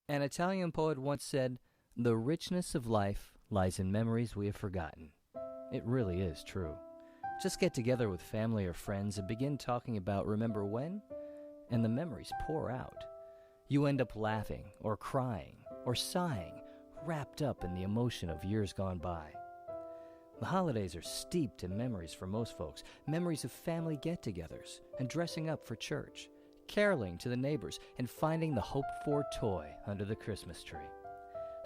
An Italian poet once said, "The richness of life lies in memories we have forgotten." It really is true. Just get together with family or friends and begin talking about remember when, and the memories pour out. You end up laughing or crying or sighing, wrapped up in the emotion of years gone by. The holidays are steeped in memories for most folks, memories of family get-togethers and dressing up for church, caroling to the neighbors, and finding the hoped-for toy under the Christmas tree.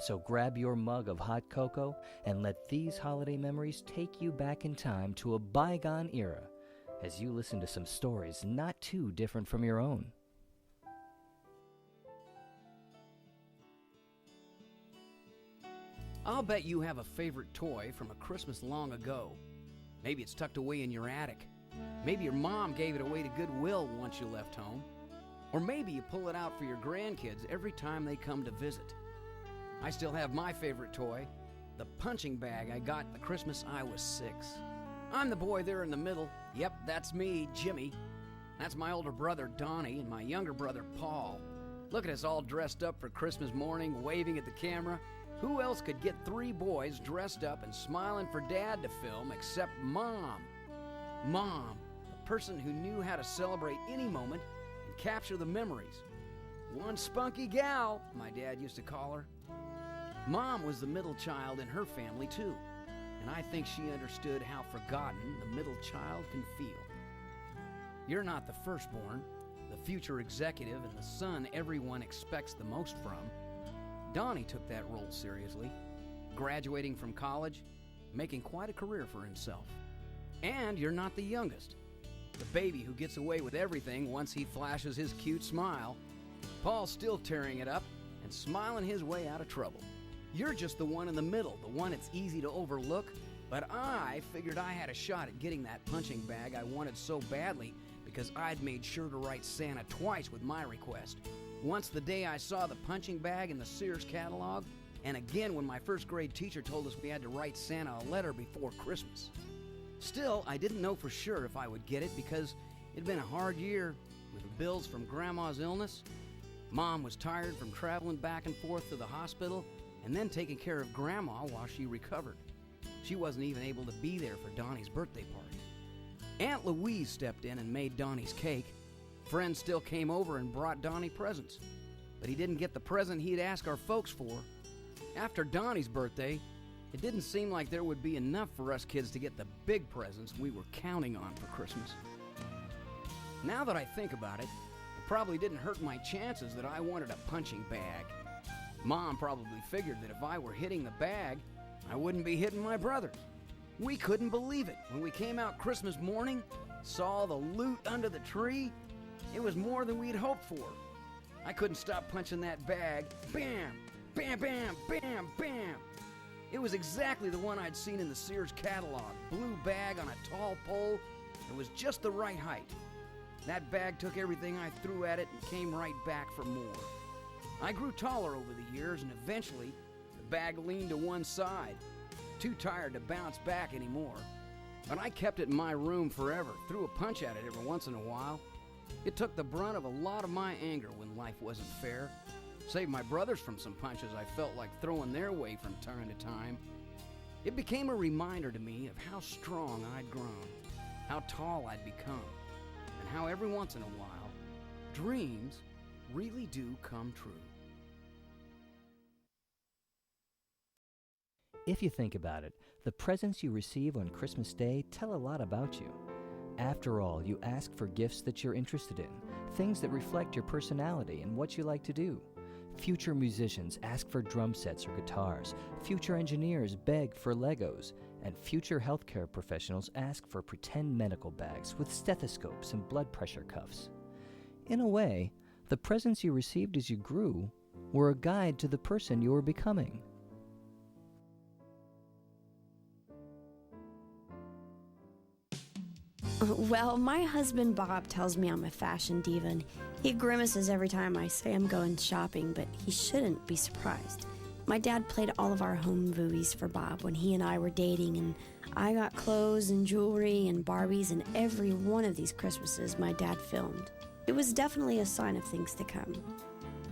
So grab your mug of hot cocoa and let these holiday memories take you back in time to a bygone era as you listen to some stories not too different from your own. I'll bet you have a favorite toy from a Christmas long ago. Maybe it's tucked away in your attic. Maybe your mom gave it away to Goodwill once you left home. Or maybe you pull it out for your grandkids every time they come to visit. I still have my favorite toy, the punching bag I got the Christmas I was 6. I'm the boy there in the middle. Yep, that's me, Jimmy. That's my older brother, Donnie, and my younger brother, Paul. Look at us all dressed up for Christmas morning, waving at the camera. Who else could get 3 boys dressed up and smiling for Dad to film except Mom? Mom, a person who knew how to celebrate any moment and capture the memories. One spunky gal, my dad used to call her. Mom was the middle child in her family too, and I think she understood how forgotten the middle child can feel. You're not the firstborn, the future executive, and the son everyone expects the most from. Donnie took that role seriously, graduating from college, making quite a career for himself. And you're not the youngest, the baby who gets away with everything once he flashes his cute smile. Paul's still tearing it up and smiling his way out of trouble. You're just the one in the middle, the one it's easy to overlook, but I figured I had a shot at getting that punching bag I wanted so badly because I'd made sure to write Santa twice with my request. Once the day I saw the punching bag in the Sears catalog, and again when my first grade teacher told us we had to write Santa a letter before Christmas. Still, I didn't know for sure if I would get it because it'd been a hard year with the bills from Grandma's illness. Mom was tired from traveling back and forth to the hospital and then taking care of Grandma while she recovered. She wasn't even able to be there for Donnie's birthday party. Aunt Louise stepped in and made Donnie's cake. Friends still came over and brought Donnie presents, but he didn't get the present he'd asked our folks for. After Donnie's birthday, it didn't seem like there would be enough for us kids to get the big presents we were counting on for Christmas. Now that I think about it, it probably didn't hurt my chances that I wanted a punching bag. Mom probably figured that if I were hitting the bag, I wouldn't be hitting my brothers. We couldn't believe it when we came out Christmas morning, saw the loot under the tree. It was more than we'd hoped for. I couldn't stop punching that bag. Bam! Bam, bam, bam, bam! It was exactly the one I'd seen in the Sears catalog. Blue bag on a tall pole. It was just the right height. That bag took everything I threw at it and came right back for more. I grew taller over the years, and eventually the bag leaned to one side, too tired to bounce back anymore. But I kept it in my room forever, threw a punch at it every once in a while. It took the brunt of a lot of my anger when life wasn't fair. Saved my brothers from some punches I felt like throwing their way from time to time. It became a reminder to me of how strong I'd grown, how tall I'd become, and how every once in a while, dreams really do come true. If you think about it, the presents you receive on Christmas Day tell a lot about you. After all, you ask for gifts that you're interested in, things that reflect your personality and what you like to do. Future musicians ask for drum sets or guitars, future engineers beg for Legos, and future healthcare professionals ask for pretend medical bags with stethoscopes and blood pressure cuffs. In a way, the presents you received as you grew were a guide to the person you were becoming. Well, my husband Bob tells me I'm a fashion diva, and he grimaces every time I say I'm going shopping, but he shouldn't be surprised. My dad played all of our home movies for Bob when he and I were dating, and I got clothes and jewelry and Barbies in every one of these Christmases my dad filmed. It was definitely a sign of things to come.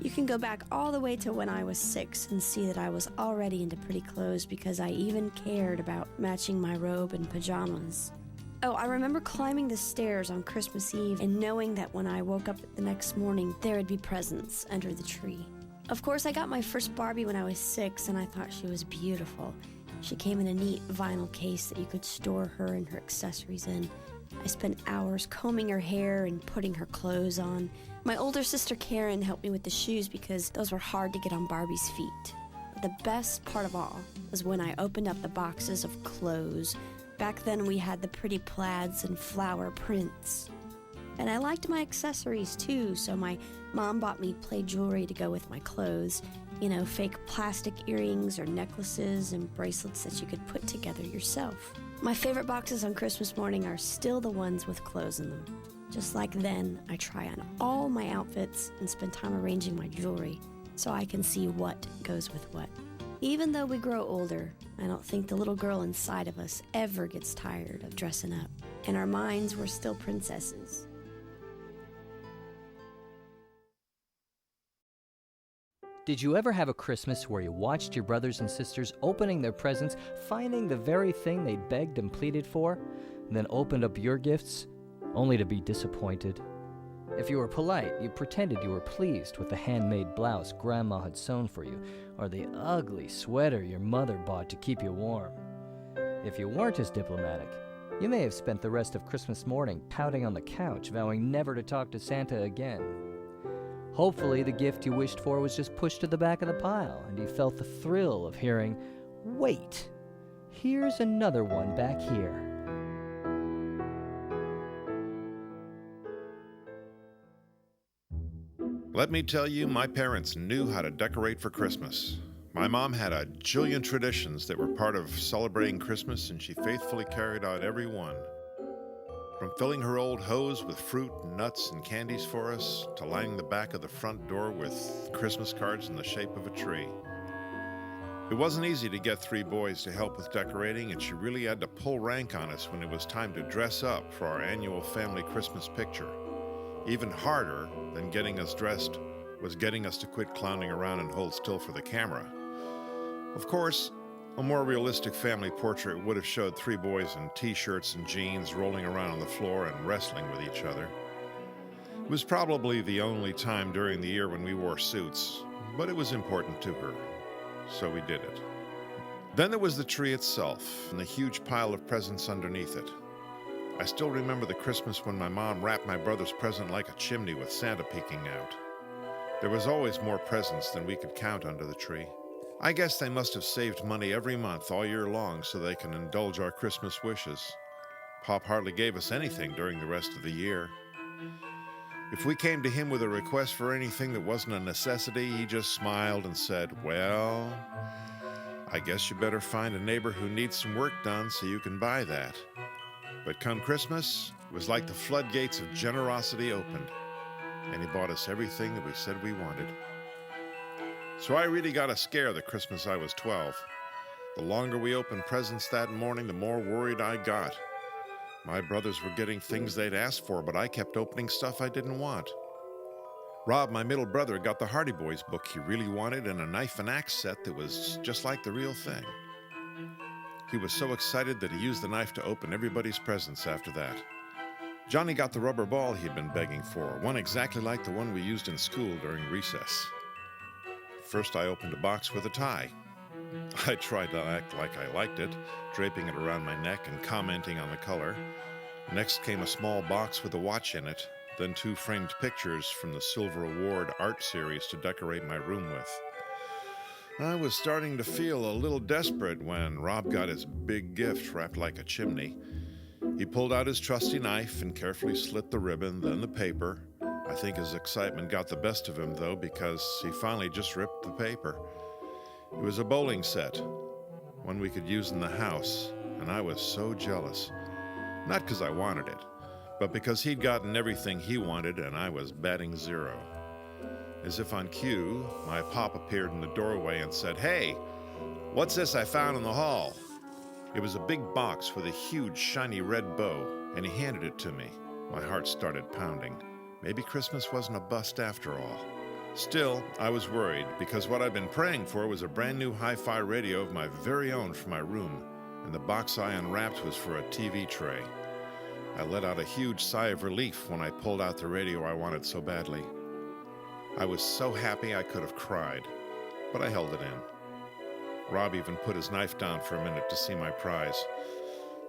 You can go back all the way to when I was 6 and see that I was already into pretty clothes because I even cared about matching my robe and pajamas. Oh, I remember climbing the stairs on Christmas Eve and knowing that when I woke up the next morning, there would be presents under the tree. Of course, I got my first Barbie when I was 6, and I thought she was beautiful. She came in a neat vinyl case that you could store her and her accessories in. I spent hours combing her hair and putting her clothes on. My older sister Karen helped me with the shoes because those were hard to get on Barbie's feet. But the best part of all was when I opened up the boxes of clothes. Back then we had the pretty plaids and flower prints. And I liked my accessories too, so my mom bought me play jewelry to go with my clothes. You know, fake plastic earrings or necklaces and bracelets that you could put together yourself. My favorite boxes on Christmas morning are still the ones with clothes in them. Just like then, I try on all my outfits and spend time arranging my jewelry so I can see what goes with what. Even though we grow older, I don't think the little girl inside of us ever gets tired of dressing up. In our minds, we're still princesses. Did you ever have a Christmas where you watched your brothers and sisters opening their presents, finding the very thing they'd begged and pleaded for, and then opened up your gifts, only to be disappointed? If you were polite, you pretended you were pleased with the handmade blouse Grandma had sewn for you, or the ugly sweater your mother bought to keep you warm. If you weren't as diplomatic, you may have spent the rest of Christmas morning pouting on the couch, vowing never to talk to Santa again. Hopefully, the gift you wished for was just pushed to the back of the pile, and you felt the thrill of hearing, "Wait, here's another one back here." Let me tell you, my parents knew how to decorate for Christmas. My mom had a jillion traditions that were part of celebrating Christmas, and she faithfully carried out every one. From filling her old hose with fruit, nuts, and candies for us, to lining the back of the front door with Christmas cards in the shape of a tree. It wasn't easy to get 3 boys to help with decorating, and she really had to pull rank on us when it was time to dress up for our annual family Christmas picture. Even harder than getting us dressed was getting us to quit clowning around and hold still for the camera. Of course, a more realistic family portrait would have showed 3 boys in t-shirts and jeans rolling around on the floor and wrestling with each other. It was probably the only time during the year when we wore suits, but it was important to her, so we did it. Then there was the tree itself and the huge pile of presents underneath it. I still remember the Christmas when my mom wrapped my brother's present like a chimney with Santa peeking out. There was always more presents than we could count under the tree. I guess they must have saved money every month all year long so they can indulge our Christmas wishes. Pop hardly gave us anything during the rest of the year. If we came to him with a request for anything that wasn't a necessity, he just smiled and said, "Well, I guess you better find a neighbor who needs some work done so you can buy that." But come Christmas, it was like the floodgates of generosity opened, and he bought us everything that we said we wanted. So I really got a scare the Christmas I was 12. The longer we opened presents that morning, the more worried I got. My brothers were getting things they'd asked for, but I kept opening stuff I didn't want. Rob, my middle brother, got the Hardy Boys book he really wanted and a knife and axe set that was just like the real thing. He was so excited that he used the knife to open everybody's presents after that. Johnny got the rubber ball he'd been begging for, one exactly like the one we used in school during recess. First, I opened a box with a tie. I tried to act like I liked it, draping it around my neck and commenting on the color. Next came a small box with a watch in it, then 2 framed pictures from the Silver Award art series to decorate my room with. I was starting to feel a little desperate when Rob got his big gift wrapped like a chimney. He pulled out his trusty knife and carefully slit the ribbon, then the paper. I think his excitement got the best of him, though, because he finally just ripped the paper. It was a bowling set, one we could use in the house, and I was so jealous. Not because I wanted it, but because he'd gotten everything he wanted and I was batting 0. As if on cue, my pop appeared in the doorway and said, "Hey, what's this I found in the hall?" It was a big box with a huge shiny red bow, and he handed it to me. My heart started pounding. Maybe Christmas wasn't a bust after all. Still, I was worried because what I'd been praying for was a brand new hi-fi radio of my very own for my room, and the box I unwrapped was for a TV tray. I let out a huge sigh of relief when I pulled out the radio I wanted so badly. I was so happy I could have cried, but I held it in. Rob even put his knife down for a minute to see my prize.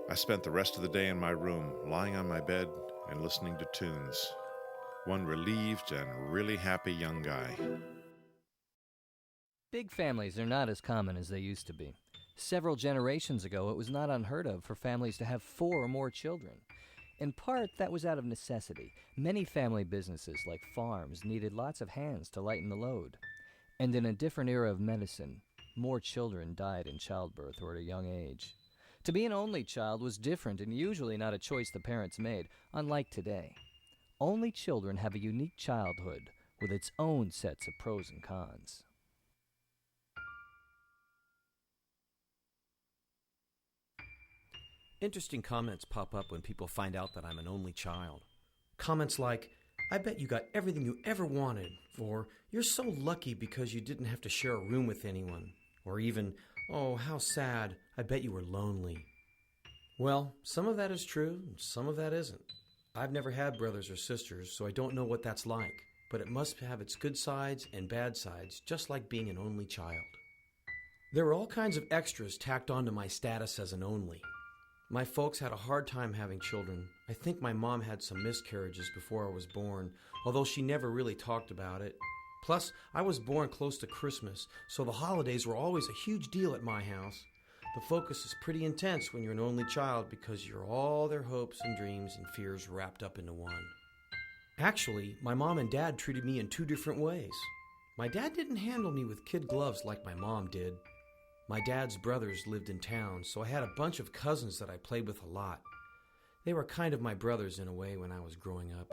I spent the rest of the day in my room, lying on my bed and listening to tunes. One relieved and really happy young guy. Big families are not as common as they used to be. Several generations ago, it was not unheard of for families to have 4 or more children. In part, that was out of necessity. Many family businesses, like farms, needed lots of hands to lighten the load. And in a different era of medicine, more children died in childbirth or at a young age. To be an only child was different and usually not a choice the parents made, unlike today. Only children have a unique childhood with its own sets of pros and cons. Interesting comments pop up when people find out that I'm an only child. Comments like, "I bet you got everything you ever wanted," or "You're so lucky because you didn't have to share a room with anyone," or even, "Oh, how sad, I bet you were lonely." Well, some of that is true, and some of that isn't. I've never had brothers or sisters, so I don't know what that's like, but it must have its good sides and bad sides, just like being an only child. There are all kinds of extras tacked onto my status as an only. My folks had a hard time having children. I think my mom had some miscarriages before I was born, although she never really talked about it. Plus, I was born close to Christmas, so the holidays were always a huge deal at my house. The focus is pretty intense when you're an only child because you're all their hopes and dreams and fears wrapped up into one. Actually, my mom and dad treated me in 2 different ways. My dad didn't handle me with kid gloves like my mom did. My dad's brothers lived in town, so I had a bunch of cousins that I played with a lot. They were kind of my brothers in a way when I was growing up.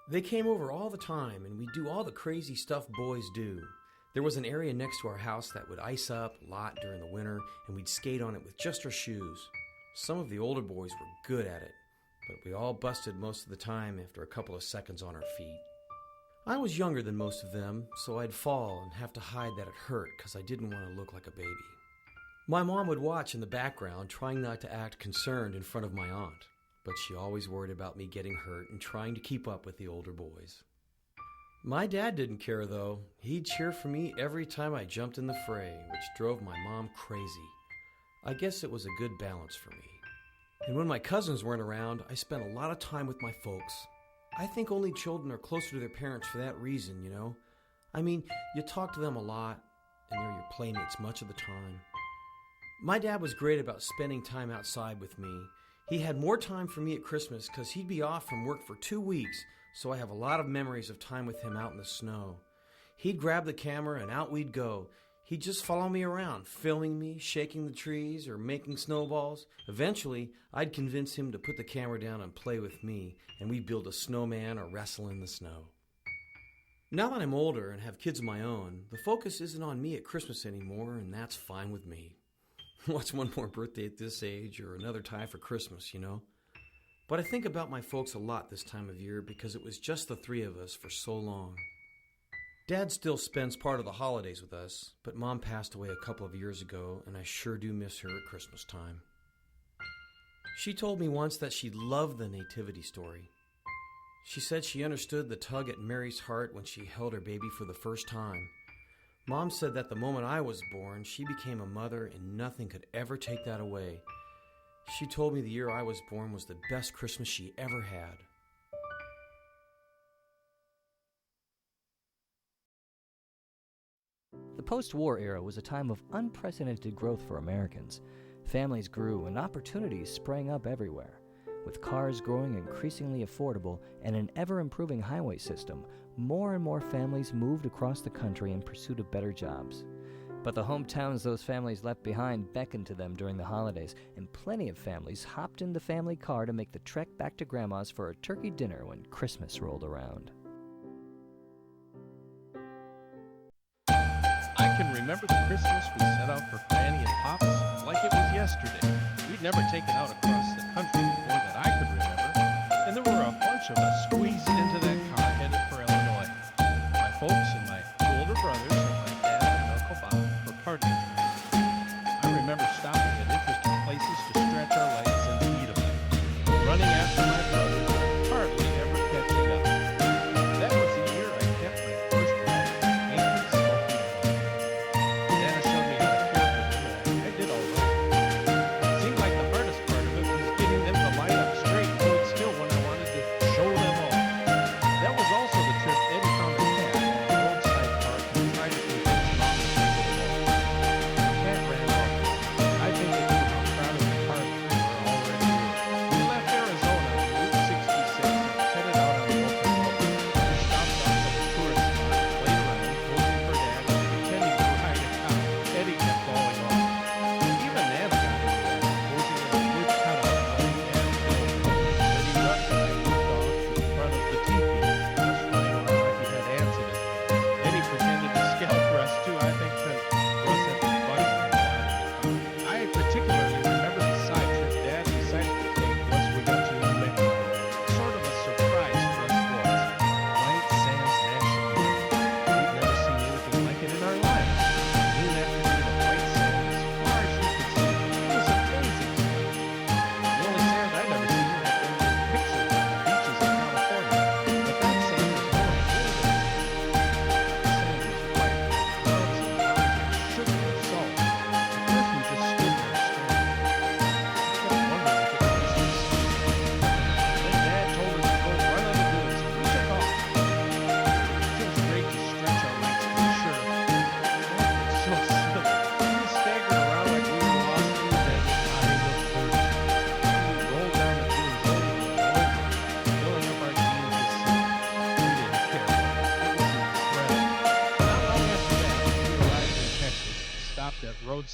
They came over all the time, and we'd do all the crazy stuff boys do. There was an area next to our house that would ice up a lot during the winter, and we'd skate on it with just our shoes. Some of the older boys were good at it, but we all busted most of the time after a couple of seconds on our feet. I was younger than most of them, so I'd fall and have to hide that it hurt because I didn't want to look like a baby. My mom would watch in the background, trying not to act concerned in front of my aunt, but she always worried about me getting hurt and trying to keep up with the older boys. My dad didn't care, though. He'd cheer for me every time I jumped in the fray, which drove my mom crazy. I guess it was a good balance for me. And when my cousins weren't around, I spent a lot of time with my folks. I think only children are closer to their parents for that reason, you know? I mean, you talk to them a lot, and they're your playmates much of the time. My dad was great about spending time outside with me. He had more time for me at Christmas because he'd be off from work for 2 weeks, so I have a lot of memories of time with him out in the snow. He'd grab the camera and out we'd go. He'd just follow me around, filming me, shaking the trees, or making snowballs. Eventually, I'd convince him to put the camera down and play with me, and we'd build a snowman or wrestle in the snow. Now that I'm older and have kids of my own, the focus isn't on me at Christmas anymore, and that's fine with me. What's one more birthday at this age or another tie for Christmas, you know? But I think about my folks a lot this time of year because it was just the 3 of us for so long. Dad still spends part of the holidays with us, but Mom passed away a couple of years ago, and I sure do miss her at Christmas time. She told me once that she loved the nativity story. She said she understood the tug at Mary's heart when she held her baby for the first time. Mom said that the moment I was born, she became a mother and nothing could ever take that away. She told me the year I was born was the best Christmas she ever had. The post-war era was a time of unprecedented growth for Americans. Families grew and opportunities sprang up everywhere. With cars growing increasingly affordable and an ever-improving highway system, more and more families moved across the country in pursuit of better jobs. But the hometowns those families left behind beckoned to them during the holidays, and plenty of families hopped in the family car to make the trek back to Grandma's for a turkey dinner when Christmas rolled around. I can remember the Christmas we set out for Granny and Pop's like it was yesterday. We'd never taken out across the country before that I could remember, and there were a bunch of us squeezed into that car headed for Illinois. My folks and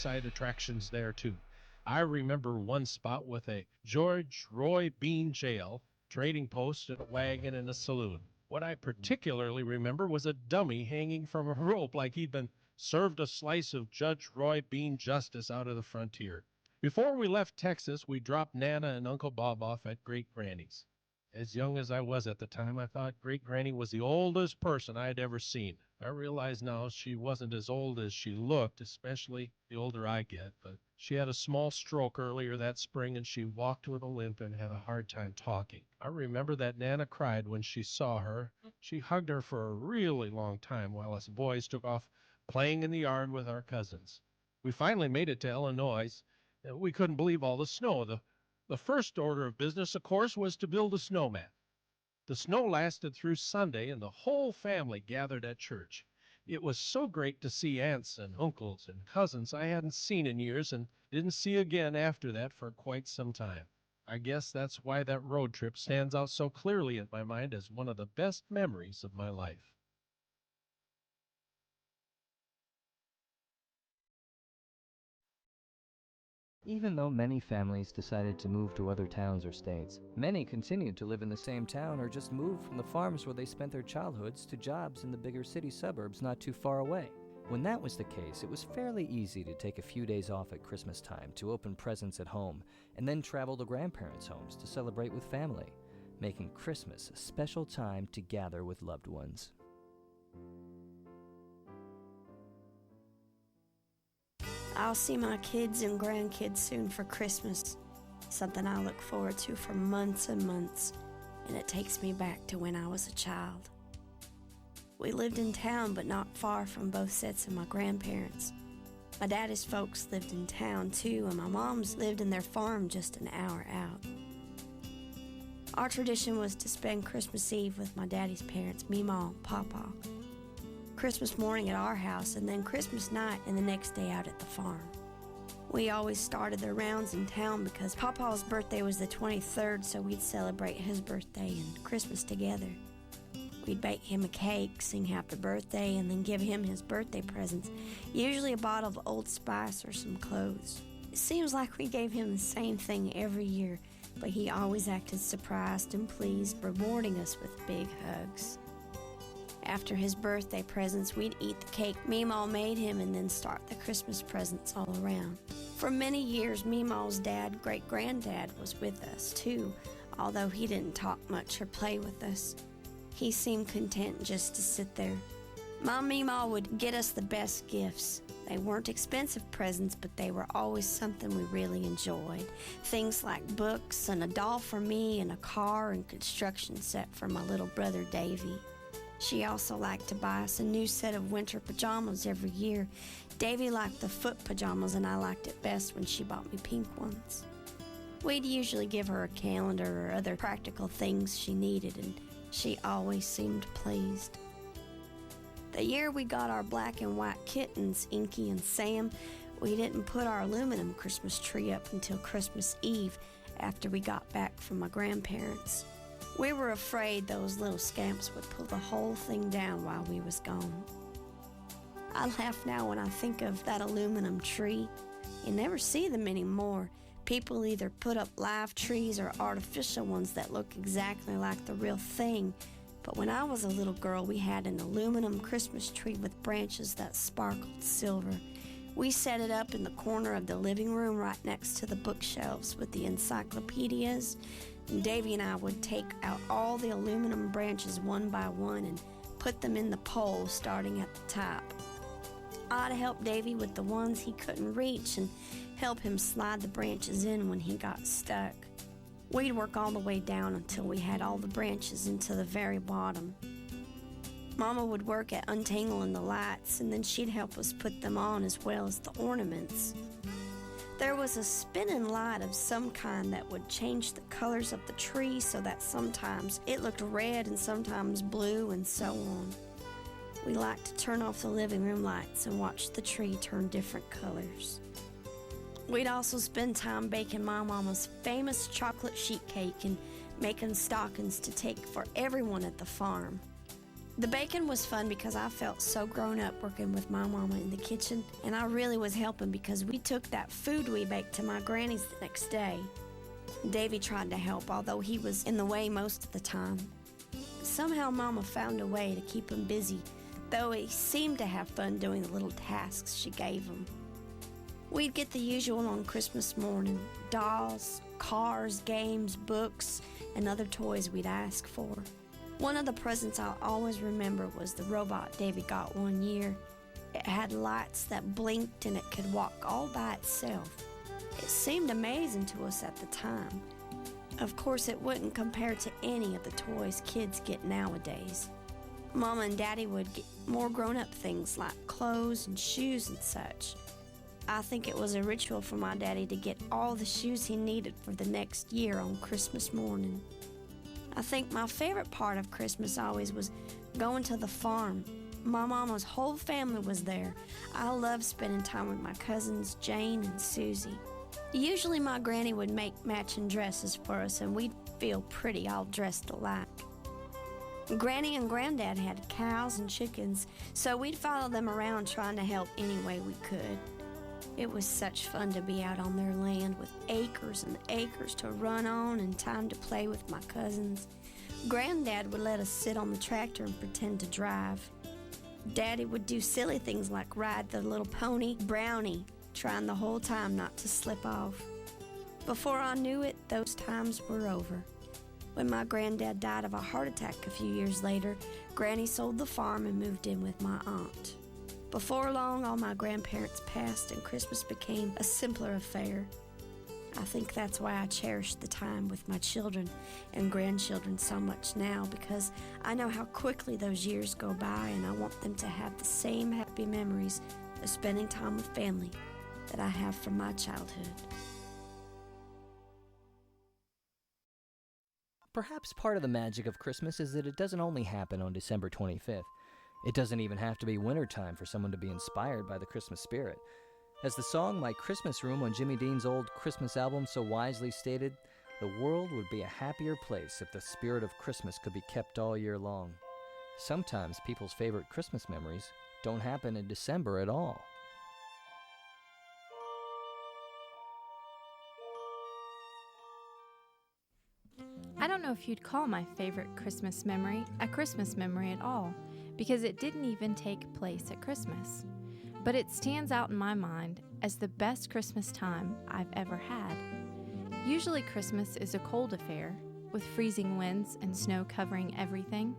roadside attractions there too. I remember one spot with a George Roy Bean jail, trading post, and a wagon and a saloon. What I particularly remember was a dummy hanging from a rope like he'd been served a slice of Judge Roy Bean justice out of the frontier. Before we left Texas, we dropped Nana and Uncle Bob off at Great Granny's. As young as I was at the time, I thought Great Granny was the oldest person I had ever seen. I realize now she wasn't as old as she looked, especially the older I get, but she had a small stroke earlier that spring and she walked with a limp and had a hard time talking. I remember that Nana cried when she saw her. She hugged her for a really long time while us boys took off playing in the yard with our cousins. We finally made it to Illinois. We couldn't believe all the snow. The first order of business, of course, was to build a snowman. The snow lasted through Sunday, and the whole family gathered at church. It was so great to see aunts and uncles and cousins I hadn't seen in years and didn't see again after that for quite some time. I guess that's why that road trip stands out so clearly in my mind as one of the best memories of my life. Even though many families decided to move to other towns or states, many continued to live in the same town or just moved from the farms where they spent their childhoods to jobs in the bigger city suburbs not too far away. When that was the case, it was fairly easy to take a few days off at Christmas time to open presents at home and then travel to grandparents' homes to celebrate with family, making Christmas a special time to gather with loved ones. I'll see my kids and grandkids soon for Christmas, something I look forward to for months and months, and it takes me back to when I was a child. We lived in town but not far from both sets of my grandparents. My daddy's folks lived in town too, and my mom's lived in their farm just an hour out. Our tradition was to spend Christmas Eve with my daddy's parents, Meemaw and Pawpaw, Christmas morning at our house, and then Christmas night and the next day out at the farm. We always started the rounds in town because Pawpaw's birthday was the 23rd, so we'd celebrate his birthday and Christmas together. We'd bake him a cake, sing happy birthday, and then give him his birthday presents, usually a bottle of Old Spice or some clothes. It seems like we gave him the same thing every year, but he always acted surprised and pleased, rewarding us with big hugs. After his birthday presents, we'd eat the cake Meemaw made him and then start the Christmas presents all around. For many years, Meemaw's dad, great-granddad, was with us too, although he didn't talk much or play with us. He seemed content just to sit there. Mom Meemaw would get us the best gifts. They weren't expensive presents, but they were always something we really enjoyed. Things like books and a doll for me and a car and construction set for my little brother Davy. She also liked to buy us a new set of winter pajamas every year. Davy liked the foot pajamas, and I liked it best when she bought me pink ones. We'd usually give her a calendar or other practical things she needed, and she always seemed pleased. The year we got our black and white kittens, Inky and Sam, we didn't put our aluminum Christmas tree up until Christmas Eve after we got back from my grandparents'. We were afraid those little scamps would pull the whole thing down while we was gone. I laugh now when I think of that aluminum tree. You never see them anymore. People either put up live trees or artificial ones that look exactly like the real thing. But when I was a little girl, we had an aluminum Christmas tree with branches that sparkled silver. We set it up in the corner of the living room right next to the bookshelves with the encyclopedias. And Davy and I would take out all the aluminum branches one by one and put them in the pole starting at the top. I'd help Davy with the ones he couldn't reach and help him slide the branches in when he got stuck. We'd work all the way down until we had all the branches into the very bottom. Mama would work at untangling the lights, and then she'd help us put them on as well as the ornaments. There was a spinning light of some kind that would change the colors of the tree so that sometimes it looked red and sometimes blue and so on. We liked to turn off the living room lights and watch the tree turn different colors. We'd also spend time baking my mama's famous chocolate sheet cake and making stockings to take for everyone at the farm. The baking was fun because I felt so grown up working with my mama in the kitchen, and I really was helping because we took that food we baked to my granny's the next day. Davy tried to help, although he was in the way most of the time. Somehow Mama found a way to keep him busy, though he seemed to have fun doing the little tasks she gave him. We'd get the usual on Christmas morning: dolls, cars, games, books, and other toys we'd ask for. One of the presents I'll always remember was the robot Davy got one year. It had lights that blinked and it could walk all by itself. It seemed amazing to us at the time. Of course, it wouldn't compare to any of the toys kids get nowadays. Mama and Daddy would get more grown-up things like clothes and shoes and such. I think it was a ritual for my daddy to get all the shoes he needed for the next year on Christmas morning. I think my favorite part of Christmas always was going to the farm. My mama's whole family was there. I loved spending time with my cousins Jane and Susie. Usually my granny would make matching dresses for us and we'd feel pretty all dressed alike. Granny and Granddad had cows and chickens, so we'd follow them around trying to help any way we could. It was such fun to be out on their land with acres and acres to run on and time to play with my cousins. Granddad would let us sit on the tractor and pretend to drive. Daddy would do silly things like ride the little pony, Brownie, trying the whole time not to slip off. Before I knew it, those times were over. When my granddad died of a heart attack a few years later, Granny sold the farm and moved in with my aunt. Before long, all my grandparents passed and Christmas became a simpler affair. I think that's why I cherish the time with my children and grandchildren so much now, because I know how quickly those years go by and I want them to have the same happy memories of spending time with family that I have from my childhood. Perhaps part of the magic of Christmas is that it doesn't only happen on December 25th. It doesn't even have to be wintertime for someone to be inspired by the Christmas spirit. As the song My Christmas Room on Jimmy Dean's old Christmas album so wisely stated, the world would be a happier place if the spirit of Christmas could be kept all year long. Sometimes people's favorite Christmas memories don't happen in December at all. I don't know if you'd call my favorite Christmas memory a Christmas memory at all, because it didn't even take place at Christmas. But it stands out in my mind as the best Christmas time I've ever had. Usually Christmas is a cold affair, with freezing winds and snow covering everything.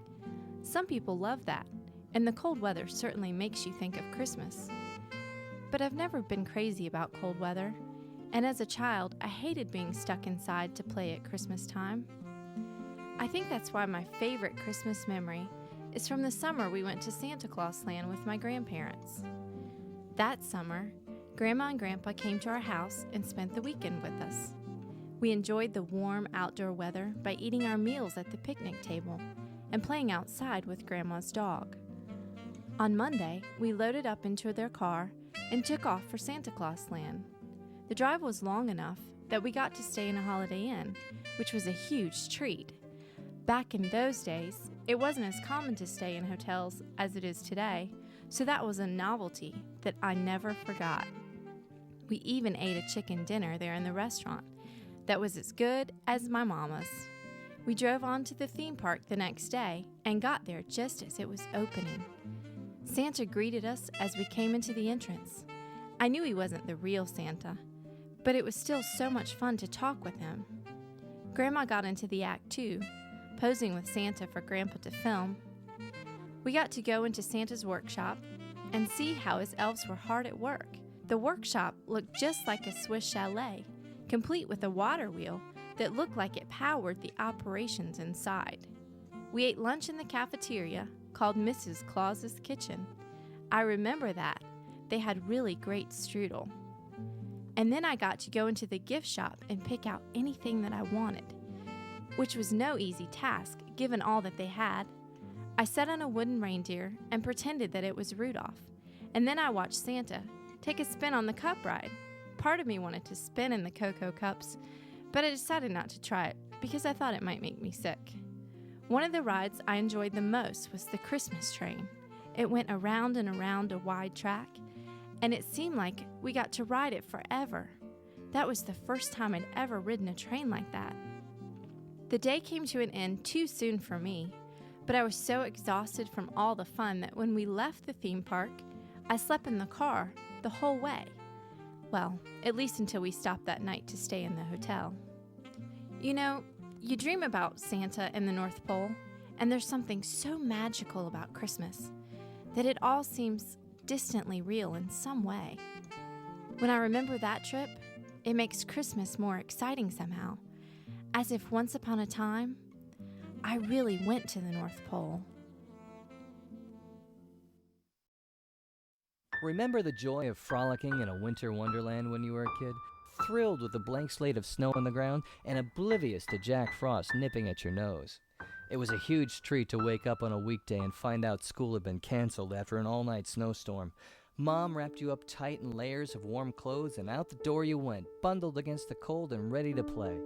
Some people love that, and the cold weather certainly makes you think of Christmas. But I've never been crazy about cold weather, and as a child, I hated being stuck inside to play at Christmas time. I think that's why my favorite Christmas memory is from the summer we went to Santa Claus Land with my grandparents. That summer, Grandma and Grandpa came to our house and spent the weekend with us. We enjoyed the warm outdoor weather by eating our meals at the picnic table and playing outside with Grandma's dog. On Monday, we loaded up into their car and took off for Santa Claus Land. The drive was long enough that we got to stay in a Holiday Inn, which was a huge treat. Back in those days, it wasn't as common to stay in hotels as it is today, so that was a novelty that I never forgot. We even ate a chicken dinner there in the restaurant that was as good as my mama's. We drove on to the theme park the next day and got there just as it was opening. Santa greeted us as we came into the entrance. I knew he wasn't the real Santa, but it was still so much fun to talk with him. Grandma got into the act too, posing with Santa for Grandpa to film. We got to go into Santa's workshop and see how his elves were hard at work. The workshop looked just like a Swiss chalet, complete with a water wheel that looked like it powered the operations inside. We ate lunch in the cafeteria called Mrs. Claus's Kitchen. I remember that. They had really great strudel. And then I got to go into the gift shop and pick out anything that I wanted, which was no easy task given all that they had. I sat on a wooden reindeer and pretended that it was Rudolph, and then I watched Santa take a spin on the cup ride. Part of me wanted to spin in the cocoa cups, but I decided not to try it because I thought it might make me sick. One of the rides I enjoyed the most was the Christmas train. It went around and around a wide track, and it seemed like we got to ride it forever. That was the first time I'd ever ridden a train like that. The day came to an end too soon for me, but I was so exhausted from all the fun that when we left the theme park, I slept in the car the whole way. Well, at least until we stopped that night to stay in the hotel. You know, you dream about Santa and the North Pole, and there's something so magical about Christmas that it all seems distantly real in some way. When I remember that trip, it makes Christmas more exciting somehow, as if once upon a time, I really went to the North Pole. Remember the joy of frolicking in a winter wonderland when you were a kid? Thrilled with a blank slate of snow on the ground and oblivious to Jack Frost nipping at your nose. It was a huge treat to wake up on a weekday and find out school had been canceled after an all-night snowstorm. Mom wrapped you up tight in layers of warm clothes, and out the door you went, bundled against the cold and ready to play.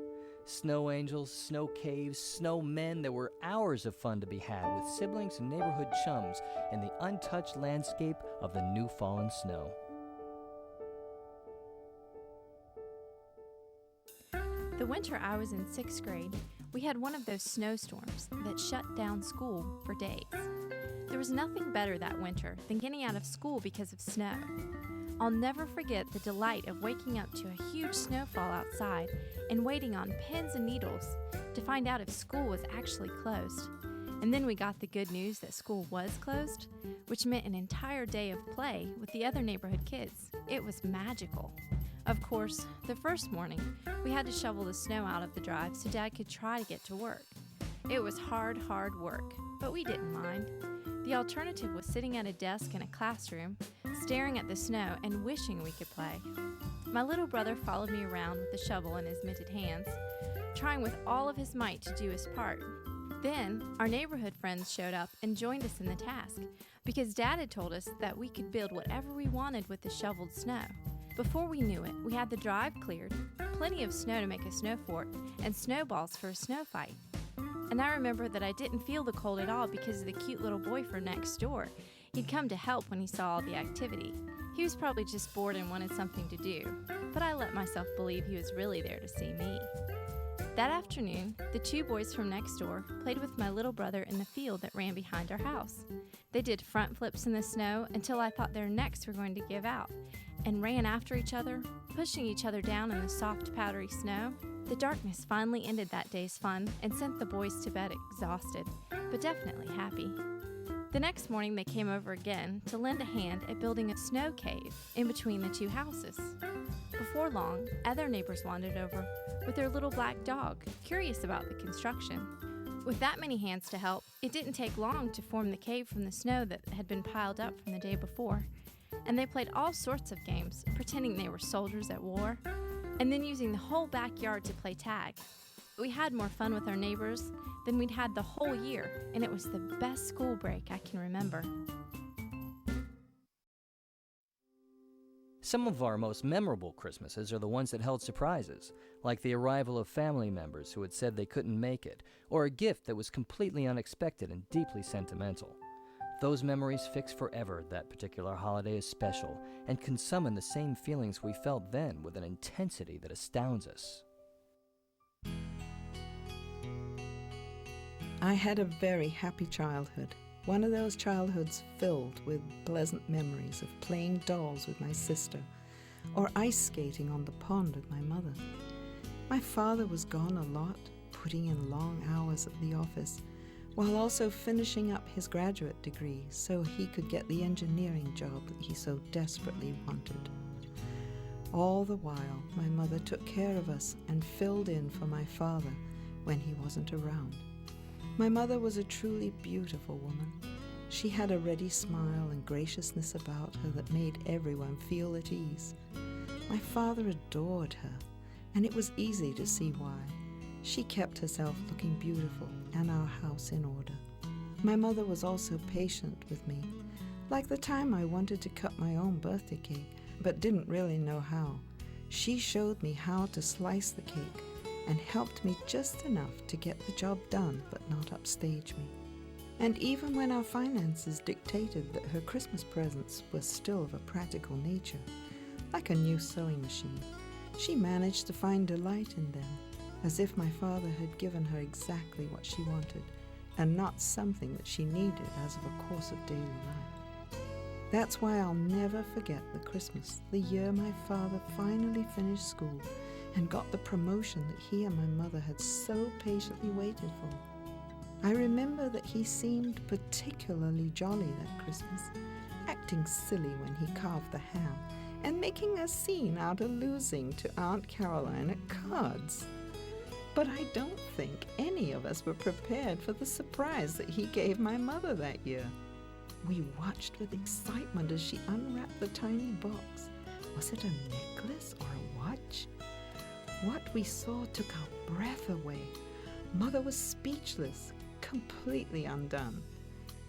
Snow angels, snow caves, snow men, there were hours of fun to be had with siblings and neighborhood chums in the untouched landscape of the new fallen snow. The winter I was in 6th grade, we had one of those snowstorms that shut down school for days. There was nothing better that winter than getting out of school because of snow. I'll never forget the delight of waking up to a huge snowfall outside and waiting on pins and needles to find out if school was actually closed. And then we got the good news that school was closed, which meant an entire day of play with the other neighborhood kids. It was magical. Of course, the first morning, we had to shovel the snow out of the drive so Dad could try to get to work. It was hard work, but we didn't mind. The alternative was sitting at a desk in a classroom, staring at the snow and wishing we could play. My little brother followed me around with the shovel in his mitted hands, trying with all of his might to do his part. Then, our neighborhood friends showed up and joined us in the task, because Dad had told us that we could build whatever we wanted with the shoveled snow. Before we knew it, we had the drive cleared, plenty of snow to make a snow fort, and snowballs for a snow fight. And I remember that I didn't feel the cold at all because of the cute little boy from next door. He'd come to help when he saw all the activity. He was probably just bored and wanted something to do, but I let myself believe he was really there to see me. That afternoon, the 2 boys from next door played with my little brother in the field that ran behind our house. They did front flips in the snow until I thought their necks were going to give out, and ran after each other, pushing each other down in the soft, powdery snow. The darkness finally ended that day's fun and sent the boys to bed exhausted, but definitely happy. The next morning they came over again to lend a hand at building a snow cave in between the 2 houses. Before long, other neighbors wandered over with their little black dog, curious about the construction. With that many hands to help, it didn't take long to form the cave from the snow that had been piled up from the day before. And they played all sorts of games, pretending they were soldiers at war, and then using the whole backyard to play tag. We had more fun with our neighbors than we'd had the whole year, and it was the best school break I can remember. Some of our most memorable Christmases are the ones that held surprises, like the arrival of family members who had said they couldn't make it, or a gift that was completely unexpected and deeply sentimental. Those memories fix forever that particular holiday is special and can summon the same feelings we felt then with an intensity that astounds us. I had a very happy childhood. One of those childhoods filled with pleasant memories of playing dolls with my sister or ice skating on the pond with my mother. My father was gone a lot, putting in long hours at the office, while also finishing up his graduate degree so he could get the engineering job that he so desperately wanted. All the while, my mother took care of us and filled in for my father when he wasn't around. My mother was a truly beautiful woman. She had a ready smile and graciousness about her that made everyone feel at ease. My father adored her, and it was easy to see why. She kept herself looking beautiful and our house in order. My mother was also patient with me, like the time I wanted to cut my own birthday cake, but didn't really know how. She showed me how to slice the cake and helped me just enough to get the job done but not upstage me. And even when our finances dictated that her Christmas presents were still of a practical nature, like a new sewing machine, she managed to find delight in them, as if my father had given her exactly what she wanted, and not something that she needed as of a course of daily life. That's why I'll never forget the Christmas, the year my father finally finished school and got the promotion that he and my mother had so patiently waited for. I remember that he seemed particularly jolly that Christmas, acting silly when he carved the ham and making a scene out of losing to Aunt Caroline at cards. But I don't think any of us were prepared for the surprise that he gave my mother that year. We watched with excitement as she unwrapped the tiny box. Was it a necklace or a watch? What we saw took our breath away. Mother was speechless, completely undone.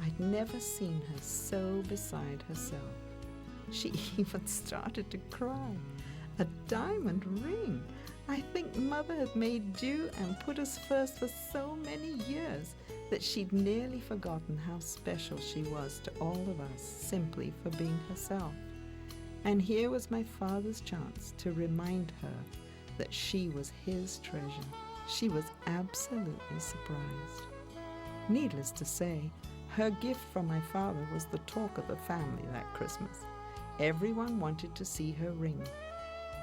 I'd never seen her so beside herself. She even started to cry. A diamond ring! I think Mother had made do and put us first for so many years that she'd nearly forgotten how special she was to all of us simply for being herself. And here was my father's chance to remind her that she was his treasure. She was absolutely surprised. Needless to say, her gift from my father was the talk of the family that Christmas. Everyone wanted to see her ring.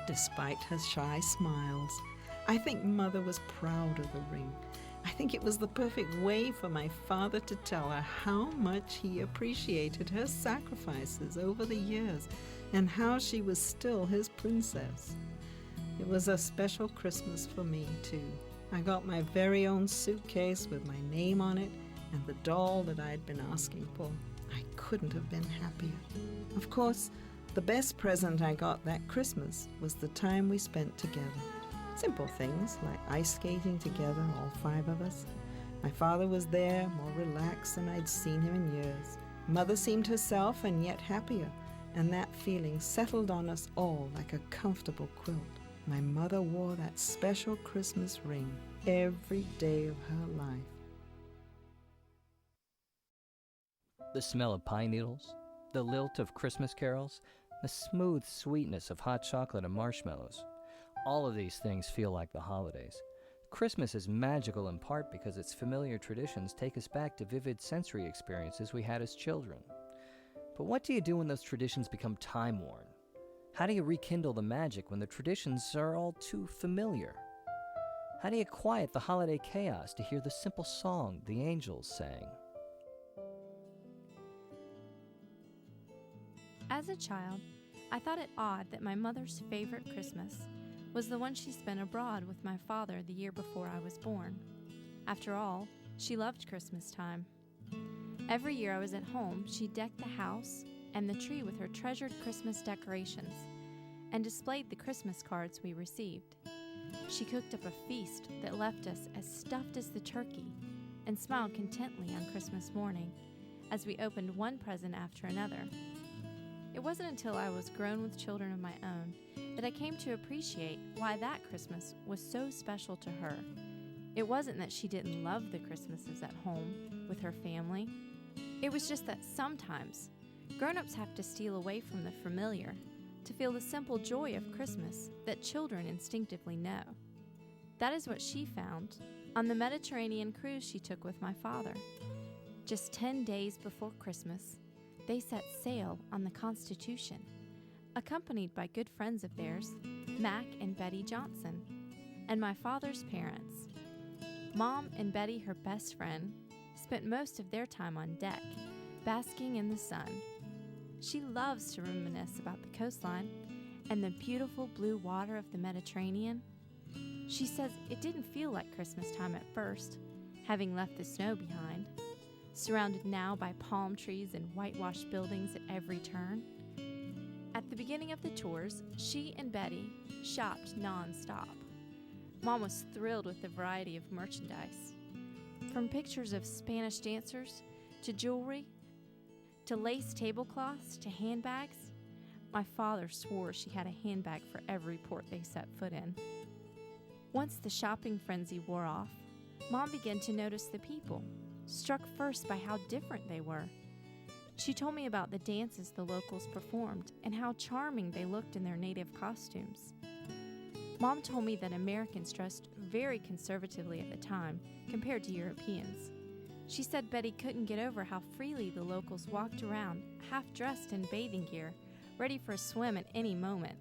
Despite her shy smiles, I think Mother was proud of the ring. I think it was the perfect way for my father to tell her how much he appreciated her sacrifices over the years and how she was still his princess. It was a special Christmas for me, too. I got my very own suitcase with my name on it and the doll that I had been asking for. I couldn't have been happier. Of course, the best present I got that Christmas was the time we spent together. Simple things like ice skating together, all 5 of us. My father was there, more relaxed than I'd seen him in years. Mother seemed herself and yet happier, and that feeling settled on us all like a comfortable quilt. My mother wore that special Christmas ring every day of her life. The smell of pine needles, the lilt of Christmas carols, the smooth sweetness of hot chocolate and marshmallows. All of these things feel like the holidays. Christmas is magical in part because its familiar traditions take us back to vivid sensory experiences we had as children. But what do you do when those traditions become time-worn? How do you rekindle the magic when the traditions are all too familiar? How do you quiet the holiday chaos to hear the simple song the angels sang? As a child, I thought it odd that my mother's favorite Christmas was the one she spent abroad with my father the year before I was born. After all, she loved Christmas time. Every year I was at home, she decked the house and the tree with her treasured Christmas decorations and displayed the Christmas cards we received. She cooked up a feast that left us as stuffed as the turkey and smiled contently on Christmas morning as we opened one present after another. It wasn't until I was grown with children of my own that I came to appreciate why that Christmas was so special to her. It wasn't that she didn't love the Christmases at home with her family. It was just that sometimes grown-ups have to steal away from the familiar to feel the simple joy of Christmas that children instinctively know. That is what she found on the Mediterranean cruise she took with my father. Just 10 days before Christmas, they set sail on the Constitution, accompanied by good friends of theirs, Mac and Betty Johnson, and my father's parents. Mom and Betty, her best friend, spent most of their time on deck, basking in the sun. She loves to reminisce about the coastline and the beautiful blue water of the Mediterranean. She says it didn't feel like Christmas time at first, having left the snow behind, surrounded now by palm trees and whitewashed buildings at every turn. At the beginning of the tours, she and Betty shopped non-stop. Mom was thrilled with the variety of merchandise, from pictures of Spanish dancers to jewelry to lace tablecloths to handbags. My father swore she had a handbag for every port they set foot in. Once the shopping frenzy wore off, Mom began to notice the people, struck first by how different they were. She told me about the dances the locals performed and how charming they looked in their native costumes. Mom told me that Americans dressed very conservatively at the time compared to Europeans. She said Betty couldn't get over how freely the locals walked around, half dressed in bathing gear, ready for a swim at any moment.